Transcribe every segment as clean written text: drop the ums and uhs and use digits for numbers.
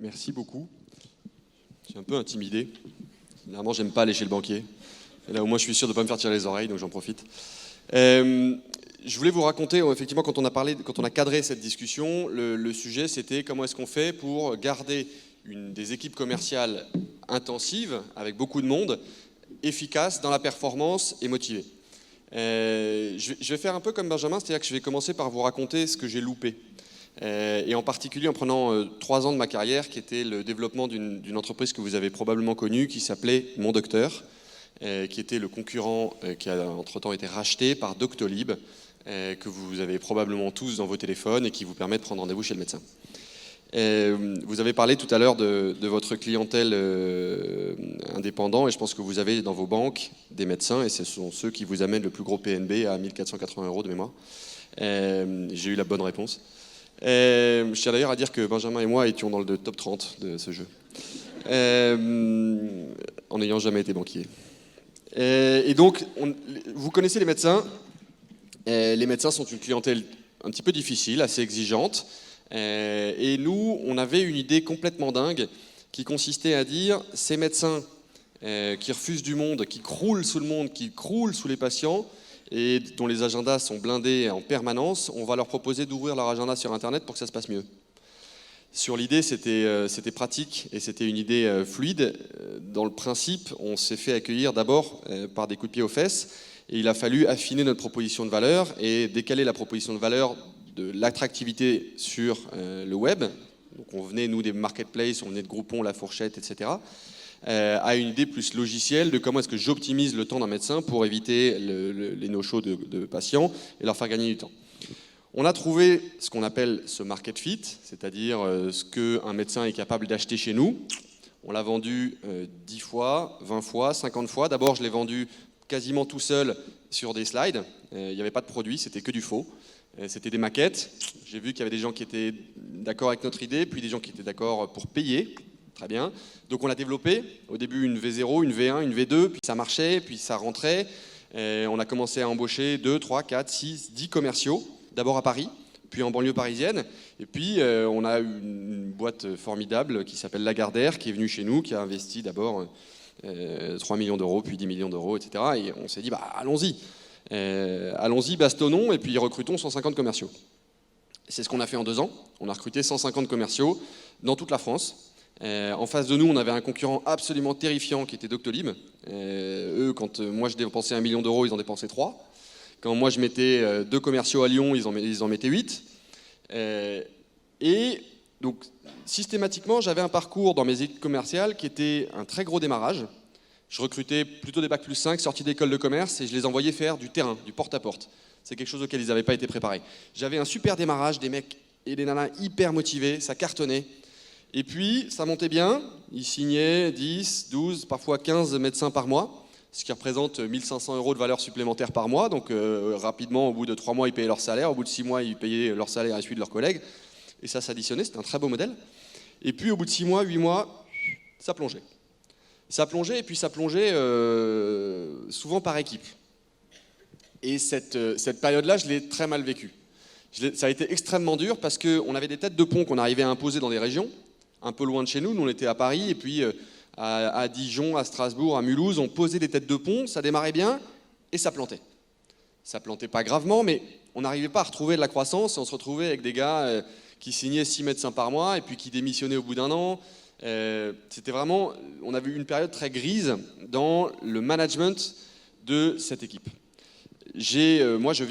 Merci beaucoup. Je suis un peu intimidé. Généralement, j'aime pas aller chez le banquier. Et là, au moins, je suis sûr de ne pas me faire tirer les oreilles, donc j'en profite. Je voulais vous raconter, effectivement, quand on a cadré cette discussion, le sujet, c'était comment est-ce qu'on fait pour garder des équipes commerciales intensives, avec beaucoup de monde, efficaces dans la performance et motivées. Je vais faire un peu comme Benjamin, c'est-à-dire que je vais commencer par vous raconter ce que j'ai loupé. Et en particulier en prenant 3 ans de ma carrière, qui était le développement d'une entreprise que vous avez probablement connue, qui s'appelait Mon Docteur, qui était le concurrent qui a entre-temps été racheté par Doctolib, que vous avez probablement tous dans vos téléphones et qui vous permet de prendre rendez-vous chez le médecin. Vous avez parlé tout à l'heure de votre clientèle indépendant, et je pense que vous avez dans vos banques des médecins, et ce sont ceux qui vous amènent le plus gros PNB à 1 480 € de mémoire. J'ai eu la bonne réponse. Je tiens d'ailleurs à dire que Benjamin et moi étions dans le top 30 de ce jeu, en n'ayant jamais été banquier. Et donc, vous connaissez les médecins. Les médecins sont une clientèle un petit peu difficile, assez exigeante. Et nous, on avait une idée complètement dingue qui consistait à dire ces médecins qui refusent du monde, qui croulent sous le monde, qui croulent sous les patients et dont les agendas sont blindés en permanence, on va leur proposer d'ouvrir leur agenda sur Internet pour que ça se passe mieux. Sur l'idée, c'était pratique et c'était une idée fluide. Dans le principe, on s'est fait accueillir d'abord par des coups de pied aux fesses et il a fallu affiner notre proposition de valeur et décaler la proposition de valeur de l'attractivité sur le web. Donc on venait, nous, des marketplaces, on venait de Groupon, La Fourchette, etc., à une idée plus logicielle de comment est-ce que j'optimise le temps d'un médecin pour éviter les no-shows de patients et leur faire gagner du temps. On a trouvé ce qu'on appelle ce market fit, c'est-à-dire ce qu'un médecin est capable d'acheter chez nous. On l'a vendu 10 fois, 20 fois, 50 fois. D'abord, je l'ai vendu quasiment tout seul sur des slides. Il n'y avait pas de produit, c'était que du faux. C'était des maquettes. J'ai vu qu'il y avait des gens qui étaient d'accord avec notre idée, puis des gens qui étaient d'accord pour payer. Très bien. Donc on l'a développé. Au début, une V0, une V1, une V2, puis ça marchait, puis ça rentrait. On a commencé à embaucher 2, 3, 4, 6, 10 commerciaux. D'abord à Paris, puis en banlieue parisienne. Et puis, on a une boîte formidable qui s'appelle Lagardère, qui est venue chez nous, qui a investi d'abord 3 millions d'euros, puis 10 millions d'euros, etc. Et on s'est dit, allons-y. Allons-y, bastonnons, et puis recrutons 150 commerciaux. C'est ce qu'on a fait en 2 ans. On a recruté 150 commerciaux dans toute la France. En face de nous, on avait un concurrent absolument terrifiant qui était Doctolib. Eux, quand moi je dépensais 1 million d'euros, ils en dépensaient 3. Quand moi je mettais 2 commerciaux à Lyon, ils en mettaient 8. Et donc systématiquement, j'avais un parcours dans mes équipes commerciales qui était un très gros démarrage. Je recrutais plutôt des bac+5 sortis d'école de commerce et je les envoyais faire du terrain, du porte-à-porte. C'est quelque chose auquel ils n'avaient pas été préparés. J'avais un super démarrage, des mecs et des nanas hyper motivés, ça cartonnait. Et puis ça montait bien, ils signaient 10, 12, parfois 15 médecins par mois, ce qui représente 1 500 € de valeur supplémentaire par mois. Donc rapidement, au bout de 3 mois, ils payaient leur salaire. Au bout de 6 mois, ils payaient leur salaire et celui de leurs collègues. Et ça s'additionnait, c'était un très beau modèle. Et puis au bout de 6 mois, 8 mois, ça plongeait. Ça plongeait, et puis ça plongeait souvent par équipe. Et cette période-là, je l'ai très mal vécue. Ça a été extrêmement dur parce qu'on avait des têtes de pont qu'on arrivait à imposer dans des régions, un peu loin de chez nous. Nous, on était à Paris, et puis à Dijon, à Strasbourg, à Mulhouse, on posait des têtes de pont, ça démarrait bien, et ça plantait. Ça plantait pas gravement, mais on n'arrivait pas à retrouver de la croissance, et on se retrouvait avec des gars qui signaient 6 médecins par mois, et puis qui démissionnaient au bout d'1 an. C'était vraiment, on avait eu une période très grise dans le management de cette équipe. Moi, j'ai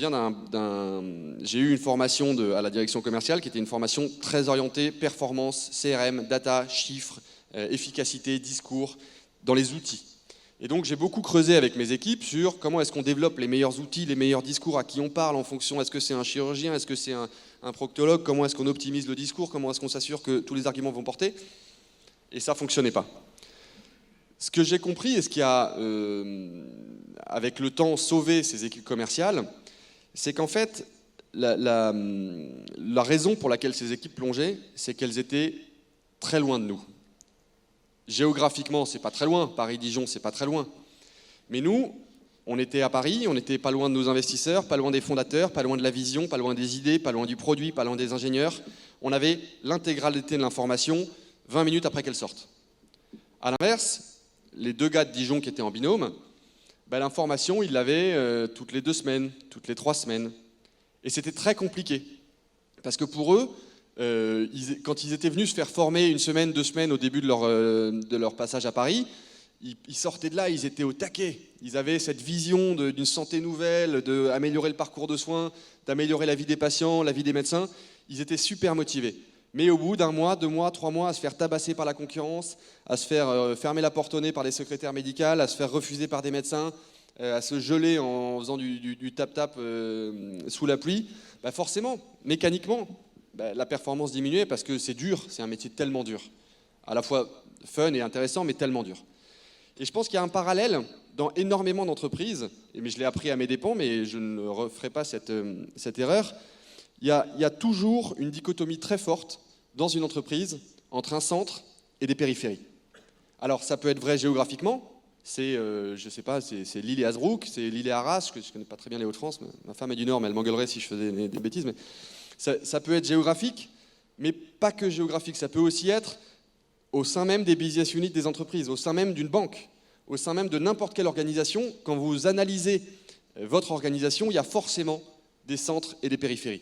eu une formation à la direction commerciale qui était une formation très orientée performance, CRM, data, chiffres, efficacité, discours, dans les outils. Et donc j'ai beaucoup creusé avec mes équipes sur comment est-ce qu'on développe les meilleurs outils, les meilleurs discours, à qui on parle en fonction, est-ce que c'est un chirurgien, est-ce que c'est un proctologue, comment est-ce qu'on optimise le discours, comment est-ce qu'on s'assure que tous les arguments vont porter. Et ça ne fonctionnait pas. Ce que j'ai compris et ce qui a, avec le temps, sauvé ces équipes commerciales, c'est qu'en fait, la raison pour laquelle ces équipes plongeaient, c'est qu'elles étaient très loin de nous. Géographiquement, c'est pas très loin. Paris-Dijon, c'est pas très loin. Mais nous, on était à Paris, on n'était pas loin de nos investisseurs, pas loin des fondateurs, pas loin de la vision, pas loin des idées, pas loin du produit, pas loin des ingénieurs. On avait l'intégralité de l'information 20 minutes après qu'elle sorte. À l'inverse, les 2 gars de Dijon qui étaient en binôme, l'information, ils l'avaient toutes les 2 semaines, toutes les 3 semaines. Et c'était très compliqué. Parce que pour eux, quand ils étaient venus se faire former 1 semaine, 2 semaines au début de leur passage à Paris, ils sortaient de là, ils étaient au taquet. Ils avaient cette vision d'une santé nouvelle, d'améliorer le parcours de soins, d'améliorer la vie des patients, la vie des médecins. Ils étaient super motivés. Mais au bout d'1 mois, 2 mois, 3 mois, à se faire tabasser par la concurrence, à se faire fermer la porte au nez par les secrétaires médicales, à se faire refuser par des médecins, à se geler en faisant du tap-tap sous la pluie, forcément, mécaniquement, la performance diminuait parce que c'est dur, c'est un métier tellement dur. À la fois fun et intéressant, mais tellement dur. Et je pense qu'il y a un parallèle dans énormément d'entreprises, mais je l'ai appris à mes dépens, mais je ne referai pas cette erreur. Il y a toujours une dichotomie très forte dans une entreprise entre un centre et des périphéries. Alors ça peut être vrai géographiquement, c'est, je sais pas, c'est Lille et Hazebrouck, c'est Lille et Arras, je connais pas très bien les Hauts-de-France, ma femme est du Nord, mais elle m'engueulerait si je faisais des bêtises, mais ça peut être géographique, mais pas que géographique, ça peut aussi être au sein même des business units des entreprises, au sein même d'une banque, au sein même de n'importe quelle organisation. Quand vous analysez votre organisation, il y a forcément des centres et des périphéries.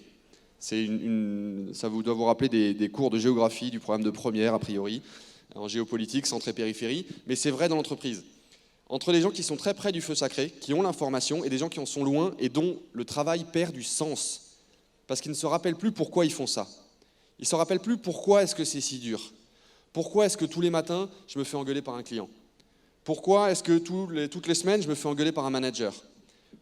Ça vous doit vous rappeler des cours de géographie du programme de première, a priori, en géopolitique, centre et périphérie, mais c'est vrai dans l'entreprise. Entre les gens qui sont très près du feu sacré, qui ont l'information, et des gens qui en sont loin et dont le travail perd du sens, parce qu'ils ne se rappellent plus pourquoi ils font ça. Ils ne se rappellent plus pourquoi est-ce que c'est si dur. Pourquoi est-ce que tous les matins, je me fais engueuler par un client? Pourquoi est-ce que toutes les semaines, je me fais engueuler par un manager?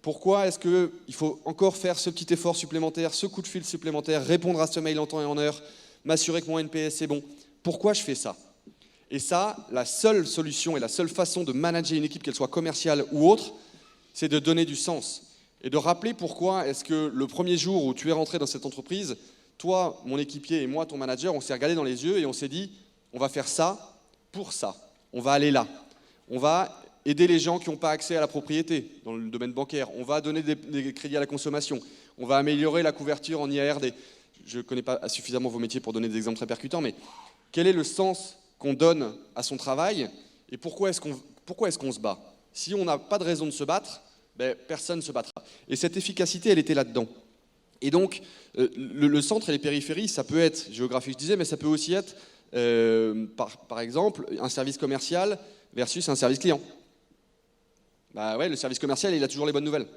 Pourquoi est-ce qu'il faut encore faire ce petit effort supplémentaire, ce coup de fil supplémentaire, répondre à ce mail en temps et en heure, m'assurer que mon NPS est bon? Pourquoi je fais ça? Et ça, la seule solution et la seule façon de manager une équipe, qu'elle soit commerciale ou autre, c'est de donner du sens. Et de rappeler pourquoi est-ce que le premier jour où tu es rentré dans cette entreprise, toi, mon équipier et moi, ton manager, on s'est regardé dans les yeux et on s'est dit, on va faire ça pour ça. On va aller là. On va aider les gens qui n'ont pas accès à la propriété dans le domaine bancaire. On va donner des crédits à la consommation. On va améliorer la couverture en IARD. Je ne connais pas suffisamment vos métiers pour donner des exemples très percutants, mais quel est le sens qu'on donne à son travail et pourquoi est-ce qu'on se bat? Si on n'a pas de raison de se battre, personne ne se battra. Et cette efficacité, elle était là-dedans. Et donc, le centre et les périphéries, ça peut être géographique, je disais, mais ça peut aussi être, par exemple, un service commercial versus un service client. Le service commercial, il a toujours les bonnes nouvelles.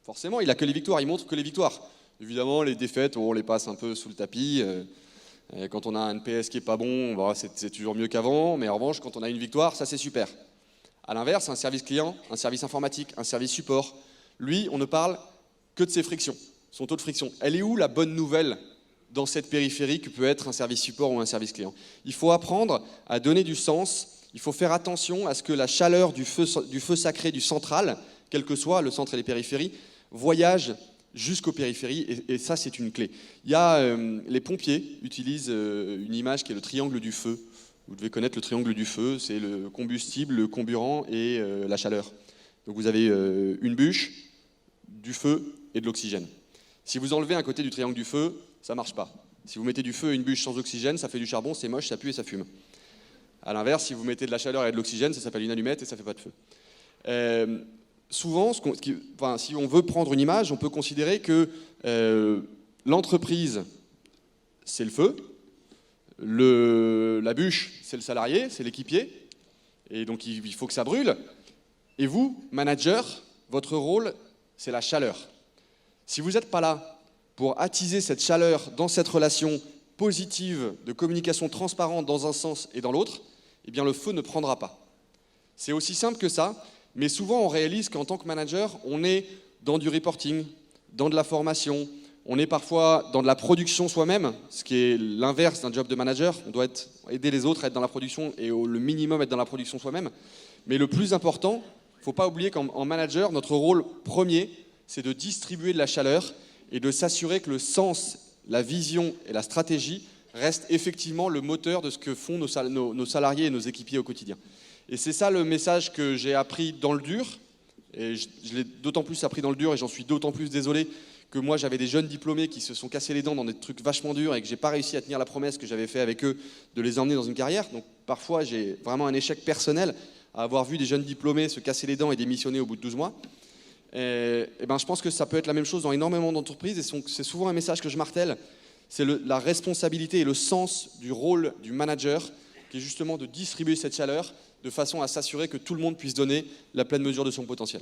Forcément, il n'a que les victoires, il montre que les victoires. Évidemment, les défaites, on les passe un peu sous le tapis. Quand on a un NPS qui n'est pas bon, c'est toujours mieux qu'avant, mais en revanche, quand on a une victoire, ça c'est super. A l'inverse, un service client, un service informatique, un service support, lui, on ne parle que de ses frictions, son taux de friction. Elle est où la bonne nouvelle dans cette périphérie que peut être un service support ou un service client? Il faut apprendre à donner du sens, il faut faire attention à ce que la chaleur du feu sacré du central, quel que soit le centre et les périphéries, voyage jusqu'aux périphéries, et ça c'est une clé. Il y a, les pompiers utilisent une image qui est le triangle du feu. Vous devez connaître le triangle du feu, c'est le combustible, le comburant et la chaleur. Donc vous avez une bûche, du feu et de l'oxygène. Si vous enlevez un côté du triangle du feu, ça ne marche pas. Si vous mettez du feu et une bûche sans oxygène, ça fait du charbon, c'est moche, ça pue et ça fume. A l'inverse, si vous mettez de la chaleur et de l'oxygène, ça s'appelle une allumette et ça ne fait pas de feu. Souvent, si on veut prendre une image, on peut considérer que l'entreprise, c'est le feu, la bûche, c'est le salarié, c'est l'équipier, et donc il faut que ça brûle. Et vous, manager, votre rôle, c'est la chaleur. Si vous n'êtes pas là pour attiser cette chaleur dans cette relation positive de communication transparente dans un sens et dans l'autre, eh bien le feu ne prendra pas. C'est aussi simple que ça. Mais souvent, on réalise qu'en tant que manager, on est dans du reporting, dans de la formation, on est parfois dans de la production soi-même, ce qui est l'inverse d'un job de manager. On doit aider les autres à être dans la production et le minimum être dans la production soi-même. Mais le plus important, il ne faut pas oublier qu'en manager, notre rôle premier, c'est de distribuer de la chaleur et de s'assurer que le sens, la vision et la stratégie restent effectivement le moteur de ce que font nos salariés et nos équipiers au quotidien. Et c'est ça le message que j'ai appris dans le dur, et je l'ai d'autant plus appris dans le dur, et j'en suis d'autant plus désolé que moi j'avais des jeunes diplômés qui se sont cassés les dents dans des trucs vachement durs et que j'ai pas réussi à tenir la promesse que j'avais fait avec eux de les emmener dans une carrière. Donc parfois j'ai vraiment un échec personnel à avoir vu des jeunes diplômés se casser les dents et démissionner au bout de 12 mois. Et ben, je pense que ça peut être la même chose dans énormément d'entreprises et c'est souvent un message que je martèle, c'est la responsabilité et le sens du rôle du manager qui est justement de distribuer cette chaleur de façon à s'assurer que tout le monde puisse donner la pleine mesure de son potentiel.